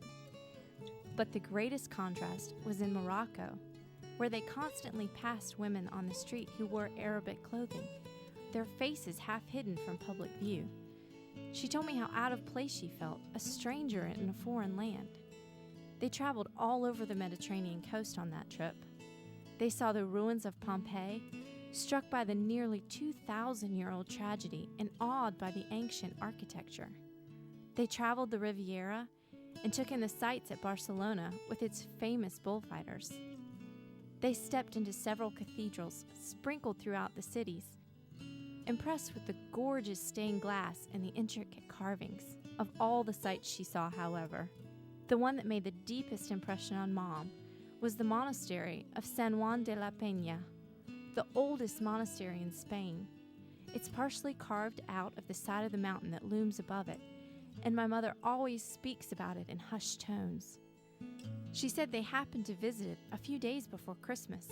But the greatest contrast was in Morocco, where they constantly passed women on the street who wore Arabic clothing, their faces half hidden from public view. She told me how out of place she felt, a stranger in a foreign land. They traveled all over the Mediterranean coast on that trip. They saw the ruins of Pompeii, struck by the nearly 2,000-year-old tragedy and awed by the ancient architecture. They traveled the Riviera and took in the sights at Barcelona with its famous bullfighters. They stepped into several cathedrals sprinkled throughout the cities, impressed with the gorgeous stained glass and the intricate carvings. Of all the sights she saw, however, the one that made the deepest impression on Mom was the monastery of San Juan de la Peña, the oldest monastery in Spain. It's partially carved out of the side of the mountain that looms above it, and my mother always speaks about it in hushed tones. She said they happened to visit it a few days before Christmas,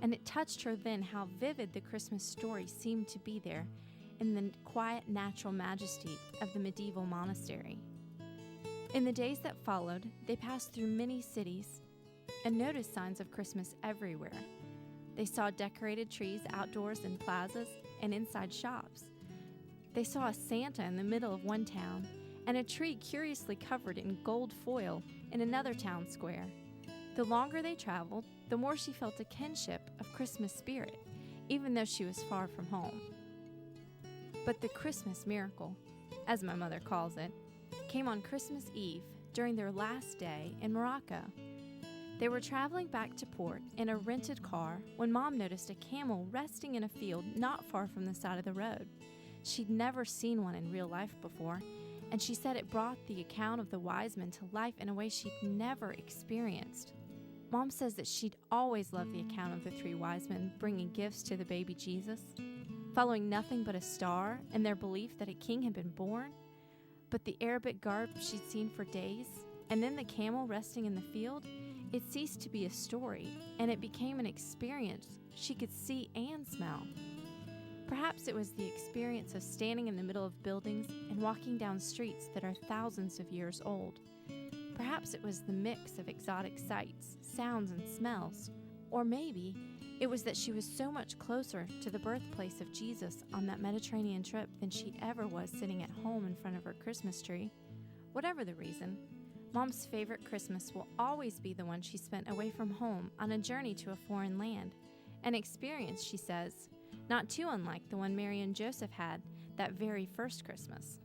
and it touched her then how vivid the Christmas story seemed to be there in the quiet natural majesty of the medieval monastery. In the days that followed, they passed through many cities and noticed signs of Christmas everywhere. They saw decorated trees outdoors in plazas and inside shops. They saw a Santa in the middle of one town and a tree curiously covered in gold foil in another town square. The longer they traveled, the more she felt a kinship of Christmas spirit, even though she was far from home. But the Christmas miracle, as my mother calls it, came on Christmas Eve during their last day in Morocco. They were traveling back to port in a rented car when Mom noticed a camel resting in a field not far from the side of the road. She'd never seen one in real life before, and she said it brought the account of the wise men to life in a way she'd never experienced. Mom says that she'd always loved the account of the three wise men bringing gifts to the baby Jesus, following nothing but a star and their belief that a king had been born. But the Arabic garb she'd seen for days, and then the camel resting in the field, it ceased to be a story, and it became an experience she could see and smell. Perhaps it was the experience of standing in the middle of buildings and walking down streets that are thousands of years old. Perhaps it was the mix of exotic sights, sounds, and smells. Or maybe it was that she was so much closer to the birthplace of Jesus on that Mediterranean trip than she ever was sitting at home in front of her Christmas tree. Whatever the reason, Mom's favorite Christmas will always be the one she spent away from home on a journey to a foreign land. An experience, she says, not too unlike the one Mary and Joseph had that very first Christmas.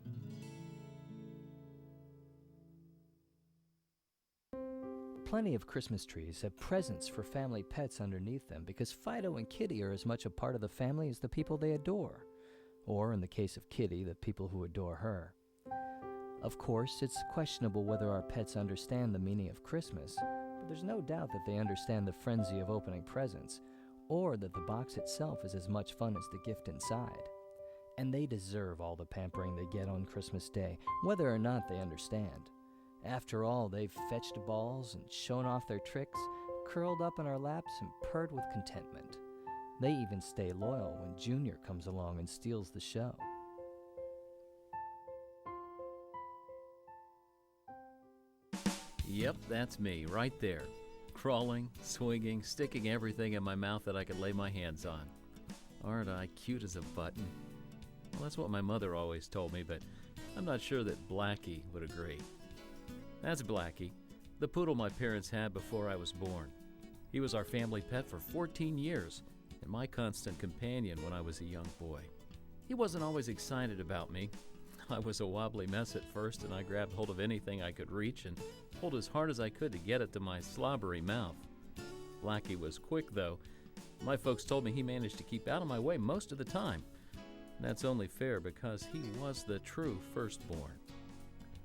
Plenty of Christmas trees have presents for family pets underneath them because Fido and Kitty are as much a part of the family as the people they adore, or in the case of Kitty, the people who adore her. Of course, it's questionable whether our pets understand the meaning of Christmas, but there's no doubt that they understand the frenzy of opening presents, or that the box itself is as much fun as the gift inside. And they deserve all the pampering they get on Christmas Day, whether or not they understand. After all, they've fetched balls and shown off their tricks, curled up in our laps and purred with contentment. They even stay loyal when Junior comes along and steals the show. Yep, that's me, right there. Crawling, swinging, sticking everything in my mouth that I could lay my hands on. Aren't I cute as a button? Well, that's what my mother always told me, but I'm not sure that Blackie would agree. That's Blackie, the poodle my parents had before I was born. He was our family pet for 14 years and my constant companion when I was a young boy. He wasn't always excited about me. I was a wobbly mess at first, and I grabbed hold of anything I could reach and pulled as hard as I could to get it to my slobbery mouth. Blackie was quick, though. My folks told me he managed to keep out of my way most of the time. That's only fair because he was the true firstborn.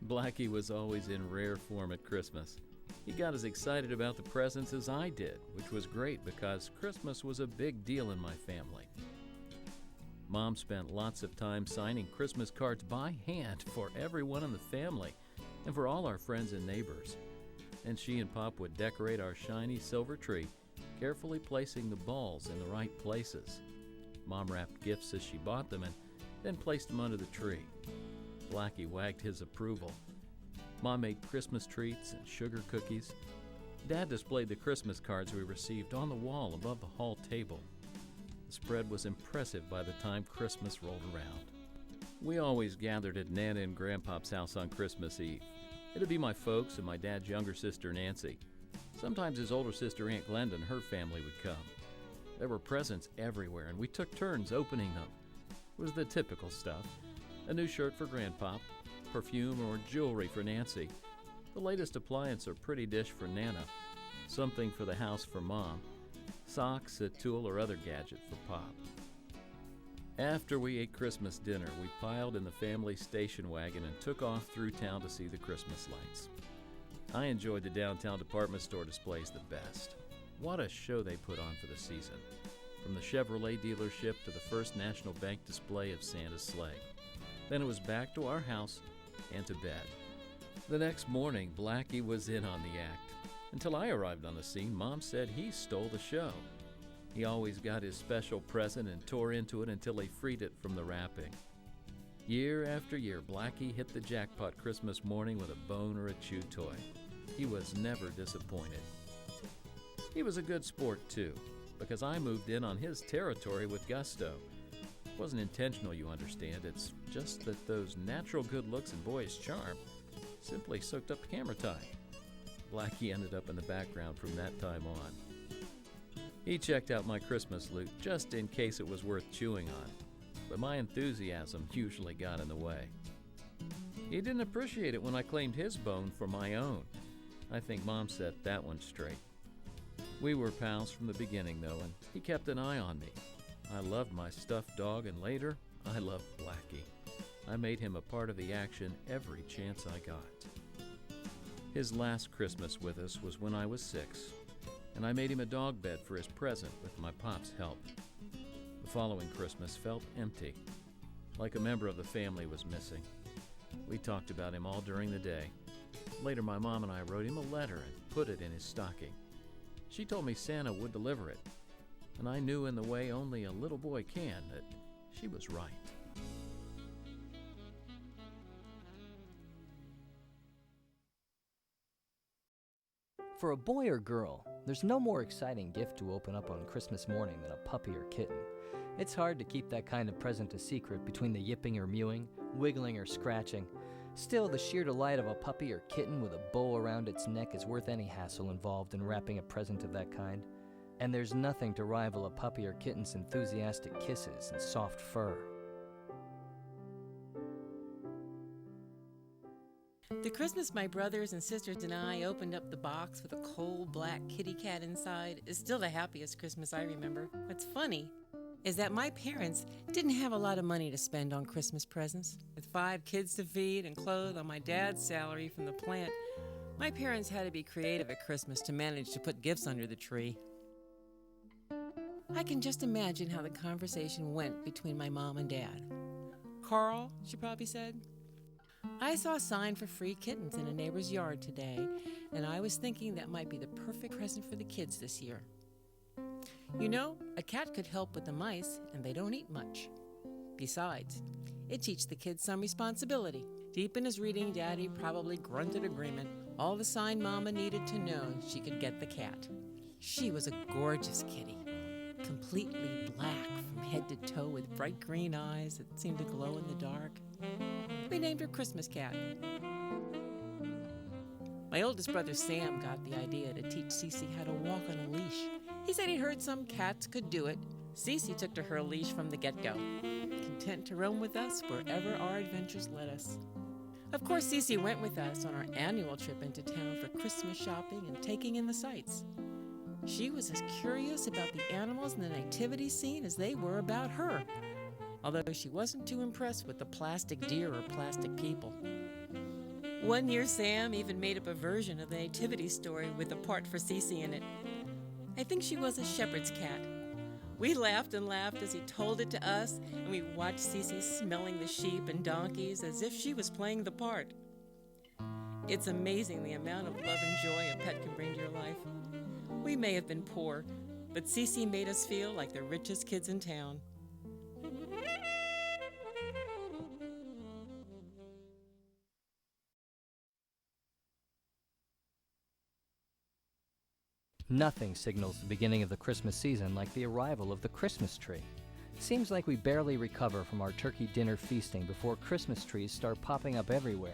Blackie was always in rare form at Christmas. He got as excited about the presents as I did, which was great because Christmas was a big deal in my family. Mom spent lots of time signing Christmas cards by hand for everyone in the family and for all our friends and neighbors. And she and Pop would decorate our shiny silver tree, carefully placing the balls in the right places. Mom wrapped gifts as she bought them and then placed them under the tree. Blackie wagged his approval. Mom made Christmas treats and sugar cookies. Dad displayed the Christmas cards we received on the wall above the hall table. The spread was impressive by the time Christmas rolled around. We always gathered at Nana and Grandpop's house on Christmas Eve. It'd be my folks and my dad's younger sister Nancy. Sometimes his older sister Aunt Glenda and her family would come. There were presents everywhere, and we took turns opening them. It was the typical stuff. A new shirt for Grandpop, perfume or jewelry for Nancy, the latest appliance or pretty dish for Nana, something for the house for Mom, socks, a tool, or other gadget for Pop. After we ate Christmas dinner, we piled in the family station wagon and took off through town to see the Christmas lights. I enjoyed the downtown department store displays the best. What a show they put on for the season. From the Chevrolet dealership to the First National Bank display of Santa's sleigh. Then it was back to our house and to bed. The next morning, Blackie was in on the act. Until I arrived on the scene, Mom said he stole the show. He always got his special present and tore into it until he freed it from the wrapping. Year after year, Blackie hit the jackpot Christmas morning with a bone or a chew toy. He was never disappointed. He was a good sport, too, because I moved in on his territory with gusto. It wasn't intentional, you understand. It's just that those natural good looks and boyish charm simply soaked up camera time. Blackie ended up in the background from that time on. He checked out my Christmas loot just in case it was worth chewing on, but my enthusiasm usually got in the way. He didn't appreciate it when I claimed his bone for my own. I think Mom set that one straight. We were pals from the beginning, though, and he kept an eye on me. I loved my stuffed dog, and later, I loved Blackie. I made him a part of the action every chance I got. His last Christmas with us was when I was 6, and I made him a dog bed for his present with my pop's help. The following Christmas felt empty, like a member of the family was missing. We talked about him all during the day. Later, my mom and I wrote him a letter and put it in his stocking. She told me Santa would deliver it, and I knew in the way only a little boy can that she was right. For a boy or girl, there's no more exciting gift to open up on Christmas morning than a puppy or kitten. It's hard to keep that kind of present a secret between the yipping or mewing, wiggling or scratching. Still, the sheer delight of a puppy or kitten with a bow around its neck is worth any hassle involved in wrapping a present of that kind. And there's nothing to rival a puppy or kitten's enthusiastic kisses and soft fur. The Christmas my brothers and sisters and I opened up the box with a coal black kitty cat inside is still the happiest Christmas I remember. What's funny is that my parents didn't have a lot of money to spend on Christmas presents. With 5 kids to feed and clothe on my dad's salary from the plant, my parents had to be creative at Christmas to manage to put gifts under the tree. I can just imagine how the conversation went between my mom and dad. "Carl," she probably said, "I saw a sign for free kittens in a neighbor's yard today, and I was thinking that might be the perfect present for the kids this year. You know, a cat could help with the mice, and they don't eat much. Besides, it teaches the kids some responsibility." Deep in his reading, Daddy probably grunted agreement. All the sign Mama needed to know she could get the cat. She was a gorgeous kitty, completely black from head to toe with bright green eyes that seemed to glow in the dark. We named her Christmas Cat. My oldest brother Sam got the idea to teach Cece how to walk on a leash. He said he'd heard some cats could do it. Cece took to her leash from the get-go, content to roam with us wherever our adventures led us. Of course, Cece went with us on our annual trip into town for Christmas shopping and taking in the sights. She was as curious about the animals in the nativity scene as they were about her, although she wasn't too impressed with the plastic deer or plastic people. One year, Sam even made up a version of the nativity story with a part for Cece in it. I think she was a shepherd's cat. We laughed and laughed as he told it to us, and we watched Cece smelling the sheep and donkeys as if she was playing the part. It's amazing the amount of love and joy a pet can bring to your life. We may have been poor, but Cece made us feel like the richest kids in town. Nothing signals the beginning of the Christmas season like the arrival of the Christmas tree. Seems like we barely recover from our turkey dinner feasting before Christmas trees start popping up everywhere.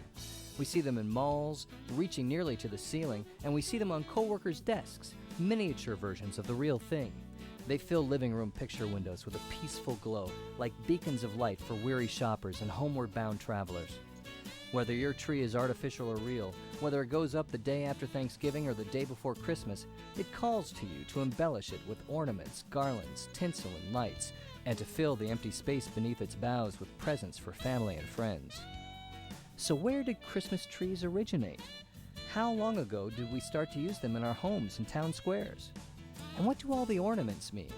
We see them in malls, reaching nearly to the ceiling, and we see them on coworkers' desks, miniature versions of the real thing. They fill living room picture windows with a peaceful glow, like beacons of light for weary shoppers and homeward-bound travelers. Whether your tree is artificial or real, whether it goes up the day after Thanksgiving or the day before Christmas, it calls to you to embellish it with ornaments, garlands, tinsel, and lights, and to fill the empty space beneath its boughs with presents for family and friends. So where did Christmas trees originate? How long ago did we start to use them in our homes and town squares? And what do all the ornaments mean?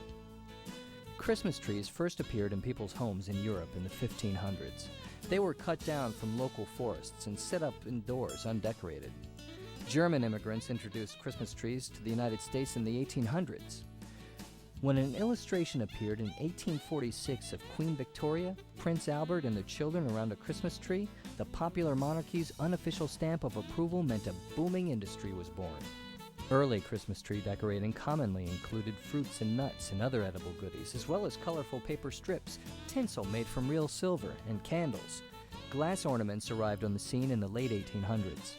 Christmas trees first appeared in people's homes in Europe in the 1500s. They were cut down from local forests and set up indoors undecorated. German immigrants introduced Christmas trees to the United States in the 1800s. When an illustration appeared in 1846 of Queen Victoria, Prince Albert, and their children around a Christmas tree, the popular monarchy's unofficial stamp of approval meant a booming industry was born. Early Christmas tree decorating commonly included fruits and nuts and other edible goodies, as well as colorful paper strips, tinsel made from real silver, and candles. Glass ornaments arrived on the scene in the late 1800s.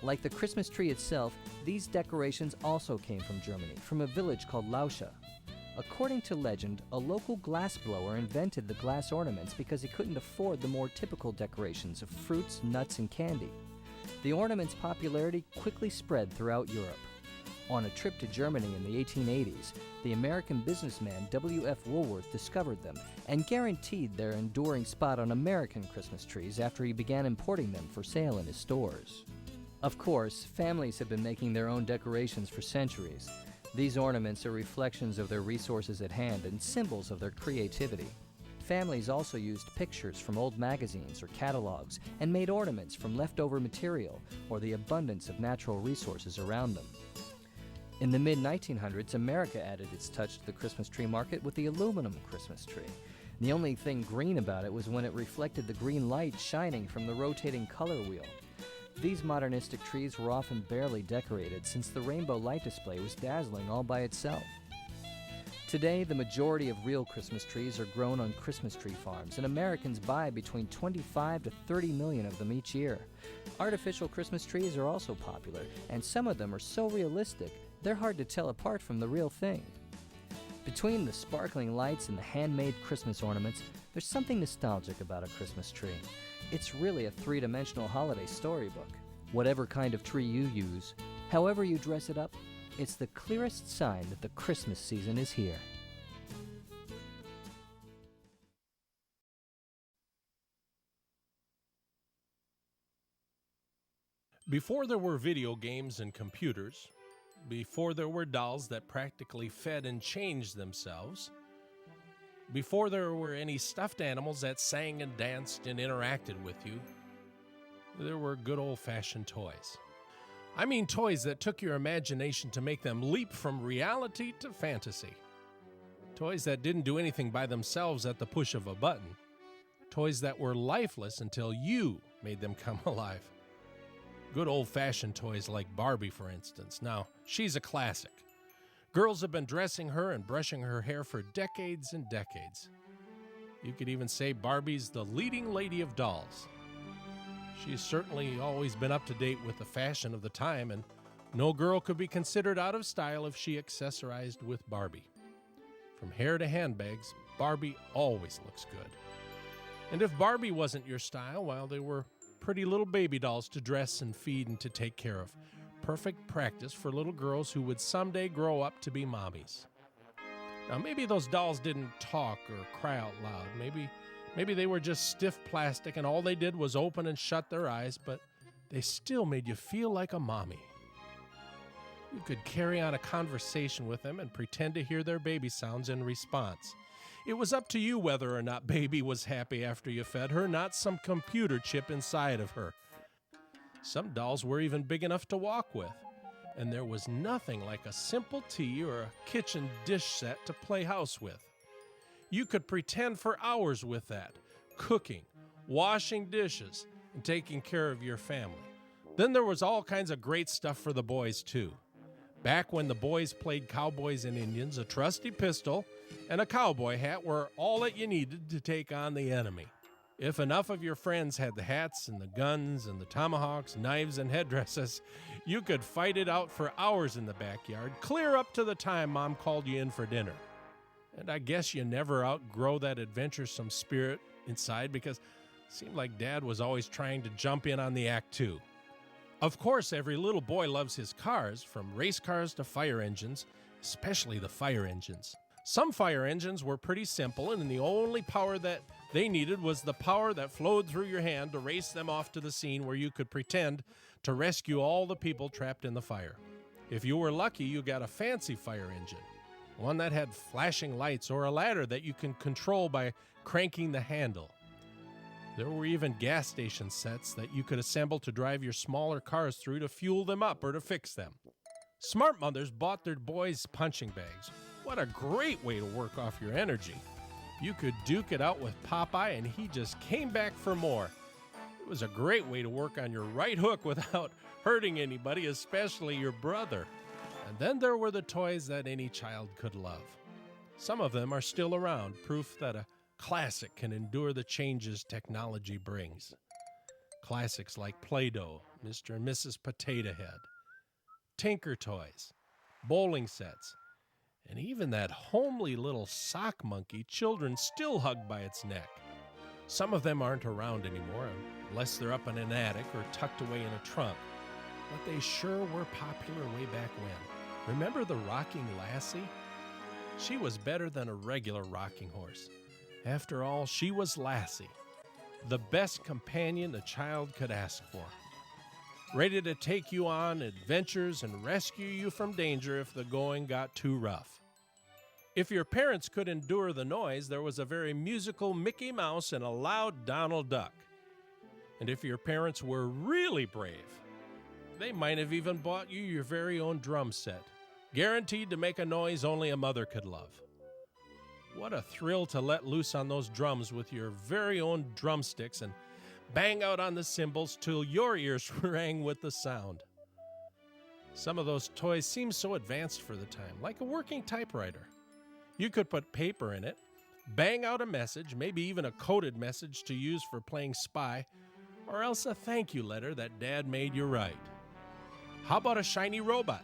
Like the Christmas tree itself, these decorations also came from Germany, from a village called Lauscha. According to legend, a local glassblower invented the glass ornaments because he couldn't afford the more typical decorations of fruits, nuts, and candy. The ornaments' popularity quickly spread throughout Europe. On a trip to Germany in the 1880s, the American businessman W.F. Woolworth discovered them and guaranteed their enduring spot on American Christmas trees after he began importing them for sale in his stores. Of course, families have been making their own decorations for centuries. These ornaments are reflections of their resources at hand and symbols of their creativity. Families also used pictures from old magazines or catalogs and made ornaments from leftover material or the abundance of natural resources around them. In the mid-1900s, America added its touch to the Christmas tree market with the aluminum Christmas tree. The only thing green about it was when it reflected the green light shining from the rotating color wheel. These modernistic trees were often barely decorated since the rainbow light display was dazzling all by itself. Today, the majority of real Christmas trees are grown on Christmas tree farms, and Americans buy between 25 to 30 million of them each year. Artificial Christmas trees are also popular, and some of them are so realistic, they're hard to tell apart from the real thing. Between the sparkling lights and the handmade Christmas ornaments, there's something nostalgic about a Christmas tree. It's really a three-dimensional holiday storybook. Whatever kind of tree you use, however you dress it up, it's the clearest sign that the Christmas season is here. Before there were video games and computers, before there were dolls that practically fed and changed themselves, before there were any stuffed animals that sang and danced and interacted with you, there were good old-fashioned toys. I mean toys that took your imagination to make them leap from reality to fantasy. Toys that didn't do anything by themselves at the push of a button. Toys that were lifeless until you made them come alive. Good old-fashioned toys like Barbie, for instance. Now, she's a classic. Girls have been dressing her and brushing her hair for decades and decades. You could even say Barbie's the leading lady of dolls. She's certainly always been up to date with the fashion of the time, and no girl could be considered out of style if she accessorized with Barbie. From hair to handbags, Barbie always looks good. And if Barbie wasn't your style, well, there were pretty little baby dolls to dress and feed and to take care of. Perfect practice for little girls who would someday grow up to be mommies. Now, maybe those dolls didn't talk or cry out loud. Maybe they were just stiff plastic and all they did was open and shut their eyes, but they still made you feel like a mommy. You could carry on a conversation with them and pretend to hear their baby sounds in response. It was up to you whether or not baby was happy after you fed her, not some computer chip inside of her. Some dolls were even big enough to walk with, and there was nothing like a simple tea or a kitchen dish set to play house with. You could pretend for hours with that, cooking, washing dishes, and taking care of your family. Then there was all kinds of great stuff for the boys, too. Back when the boys played cowboys and Indians, a trusty pistol and a cowboy hat were all that you needed to take on the enemy. If enough of your friends had the hats and the guns and the tomahawks, knives, and headdresses, you could fight it out for hours in the backyard, clear up to the time Mom called you in for dinner. And I guess you never outgrow that adventuresome spirit inside because it seemed like Dad was always trying to jump in on the act too. Of course, every little boy loves his cars, from race cars to fire engines, especially the fire engines. Some fire engines were pretty simple, and the only power that they needed was the power that flowed through your hand to race them off to the scene where you could pretend to rescue all the people trapped in the fire. If you were lucky, you got a fancy fire engine, one that had flashing lights or a ladder that you can control by cranking the handle. There were even gas station sets that you could assemble to drive your smaller cars through to fuel them up or to fix them. Smart mothers bought their boys punching bags. What a great way to work off your energy. You could duke it out with Popeye and he just came back for more. It was a great way to work on your right hook without hurting anybody, especially your brother. And then there were the toys that any child could love. Some of them are still around, proof that a classic can endure the changes technology brings. Classics like Play-Doh, Mr. and Mrs. Potato Head, Tinker Toys, bowling sets, and even that homely little sock monkey children still hug by its neck. Some of them aren't around anymore, unless they're up in an attic or tucked away in a trunk, but they sure were popular way back when. Remember the rocking lassie? She was better than a regular rocking horse. After all, she was Lassie, the best companion a child could ask for. Ready to take you on adventures and rescue you from danger if the going got too rough. If your parents could endure the noise, there was a very musical Mickey Mouse and a loud Donald Duck. And if your parents were really brave, they might have even bought you your very own drum set, guaranteed to make a noise only a mother could love. What a thrill to let loose on those drums with your very own drumsticks and bang out on the cymbals till your ears rang with the sound. Some of those toys seem so advanced for the time, like a working typewriter. You could put paper in it, bang out a message, maybe even a coded message to use for playing spy, or else a thank you letter that Dad made you write. How about a shiny robot?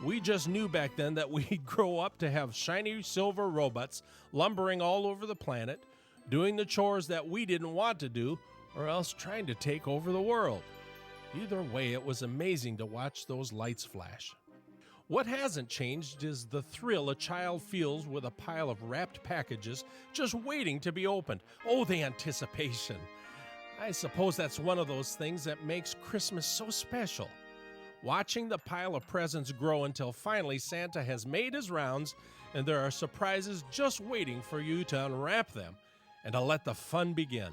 We just knew back then that we'd grow up to have shiny silver robots lumbering all over the planet, doing the chores that we didn't want to do, or else trying to take over the world. Either way, it was amazing to watch those lights flash. What hasn't changed is the thrill a child feels with a pile of wrapped packages just waiting to be opened. Oh, the anticipation. I suppose that's one of those things that makes Christmas so special. Watching the pile of presents grow until finally Santa has made his rounds and there are surprises just waiting for you to unwrap them and to let the fun begin.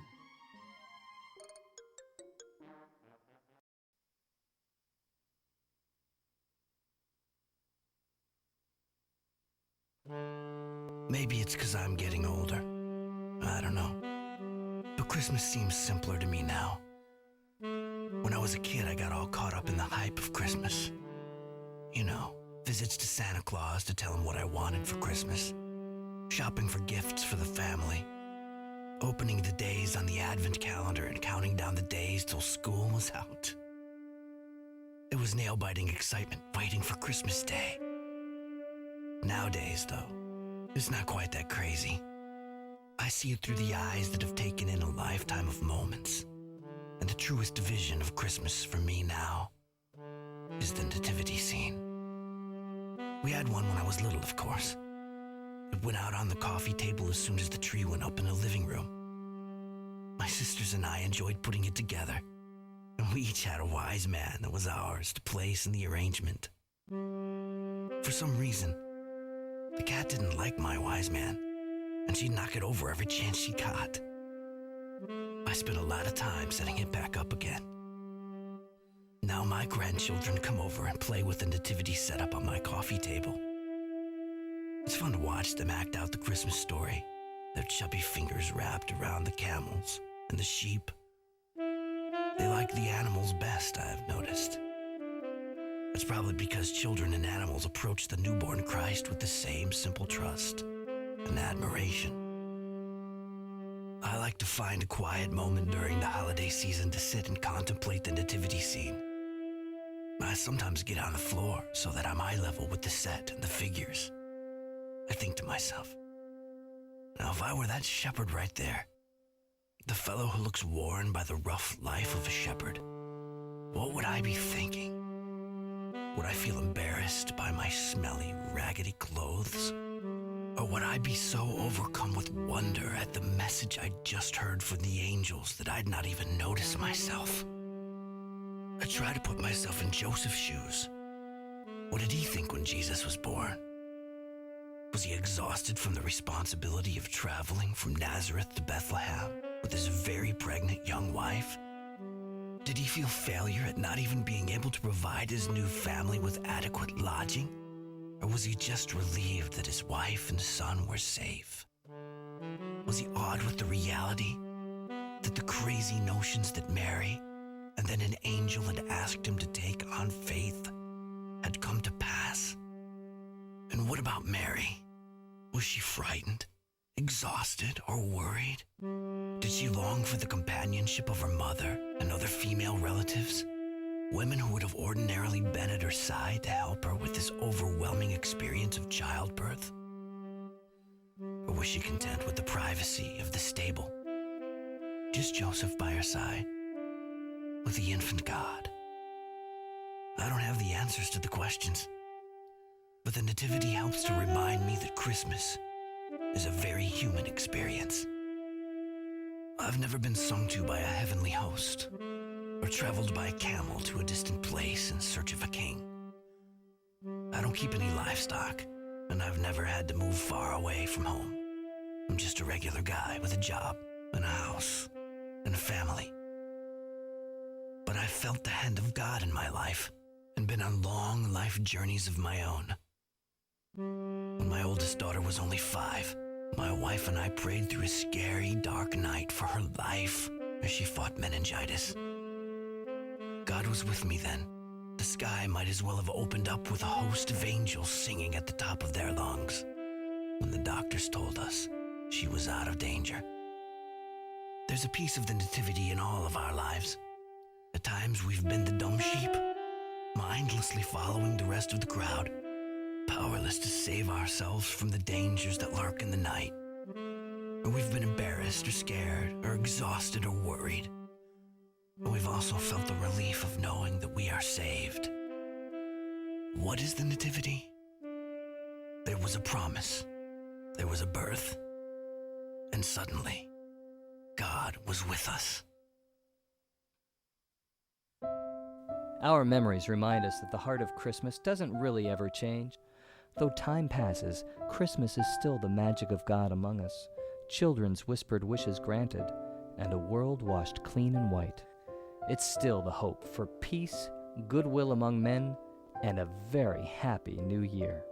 Maybe it's 'cause I'm getting older. I don't know. But Christmas seems simpler to me now. When I was a kid, I got all caught up in the hype of Christmas. You know, visits to Santa Claus to tell him what I wanted for Christmas, shopping for gifts for the family, opening the days on the Advent calendar and counting down the days till school was out. It was nail-biting excitement waiting for Christmas Day. Nowadays, though, it's not quite that crazy. I see it through the eyes that have taken in a lifetime of moments. And the truest vision of Christmas for me now is the nativity scene. We had one when I was little, of course. It went out on the coffee table as soon as the tree went up in the living room. My sisters and I enjoyed putting it together, and We each had a wise man that was ours to place in the arrangement. For some reason, the cat didn't like my wise man, and she'd knock it over every chance she got. I spent a lot of time setting it back up again. Now my grandchildren come over and play with the nativity set up on my coffee table. It's fun to watch them act out the Christmas story, their chubby fingers wrapped around the camels and the sheep. They like the animals best, I've noticed. It's probably because children and animals approach the newborn Christ with the same simple trust and admiration. I like to find a quiet moment during the holiday season to sit and contemplate the nativity scene. I sometimes get on the floor so that I'm eye level with the set and the figures. I think to myself, now if I were that shepherd right there, the fellow who looks worn by the rough life of a shepherd, what would I be thinking? Would I feel embarrassed by my smelly, raggedy clothes? Or would I be so overcome with wonder at the message I'd just heard from the angels that I'd not even notice myself? I try to put myself in Joseph's shoes. What did he think when Jesus was born? Was he exhausted from the responsibility of traveling from Nazareth to Bethlehem with his very pregnant young wife? Did he feel failure at not even being able to provide his new family with adequate lodging? Or was he just relieved that his wife and son were safe? Was he awed with the reality that the crazy notions that Mary and then an angel had asked him to take on faith had come to pass? And what about Mary? Was she frightened, exhausted, or worried? Did she long for the companionship of her mother and other female relatives? Women who would have ordinarily been at her side to help her with this overwhelming experience of childbirth? Or was she content with the privacy of the stable? Just Joseph by her side, with the infant God. I don't have the answers to the questions, but the Nativity helps to remind me that Christmas is a very human experience. I've never been sung to by a heavenly host, or traveled by a camel to a distant place in search of a king. I don't keep any livestock, and I've never had to move far away from home. I'm just a regular guy with a job and a house and a family. But I've felt the hand of God in my life and been on long life journeys of my own. When my oldest daughter was only 5, my wife and I prayed through a scary, dark night for her life as she fought meningitis. God was with me then. The sky might as well have opened up with a host of angels singing at the top of their lungs when the doctors told us she was out of danger. There's a piece of the nativity in all of our lives. At times we've been the dumb sheep, mindlessly following the rest of the crowd, powerless to save ourselves from the dangers that lurk in the night. Or we've been embarrassed or scared or exhausted or worried. But we've also felt the relief of knowing that we are saved. What is the nativity? There was a promise. There was a birth. And suddenly, God was with us. Our memories remind us that the heart of Christmas doesn't really ever change. Though time passes, Christmas is still the magic of God among us, children's whispered wishes granted, and a world washed clean and white. It's still the hope for peace, goodwill among men, and a very happy new year.